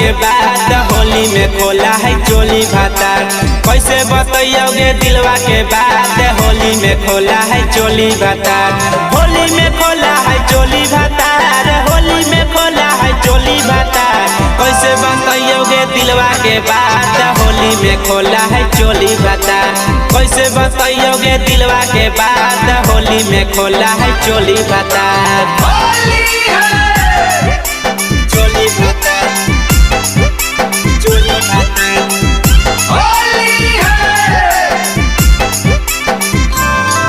के बाद होली में खोला है चोली भातार। कैसे बतैयोगे दिलवा के बात होली में खोला है चोली भातार। होली में खोला है चोली भातार, होली में खोला है चोली भातार। कैसे बतैयोगे दिलवा के बात होली में खोला है चोली भातार। कैसे बतैयोगे दिलवा के बात होली में खोला है चोली भातार। चोली भातार, चोली भातार,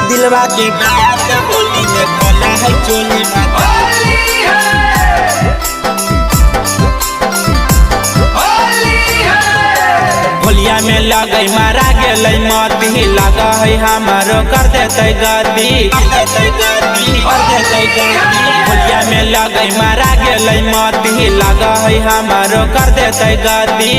दिलवा के बात होली में खोला है चोली भातार। होलिया में लगई मारा गेलै मती, लगा है हमारो कर देते गति। होलिया में लगई मारा गेलै मती, लगा है हमारो कर देते गति।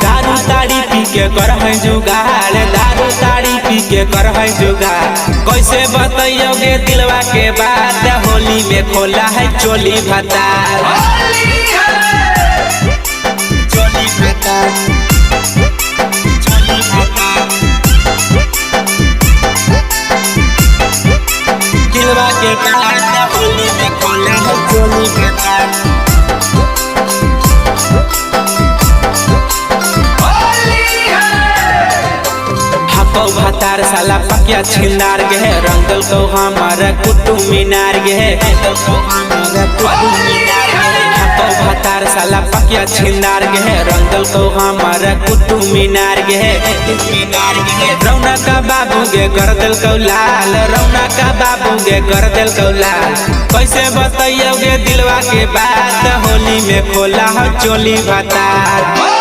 दारू ताड़ी पी के कर है जुगाड़, दारू ताड़ी पी के कर है जुगाड़। कैसे बतैयोगे दिलवा के बात होली में खोला है चोली भातार। चोली भातार, चोली भातार, दिलवा के बात होली में खोला है चोली भातार। हको भातार साला पकिया छिंदार गे, रंगल को हमारा कुतुब मीनार गे। हको भातार साला पकिया छिंदार गे, रंगल को हमारा कुतुब मीनार गे। रौनक बाबू गे कर दिल को लाल, रौनक बाबू गे कर दिल को लाल। कैसे बतैयोगे दिलवा के बात होली में खोला है चोली भातार।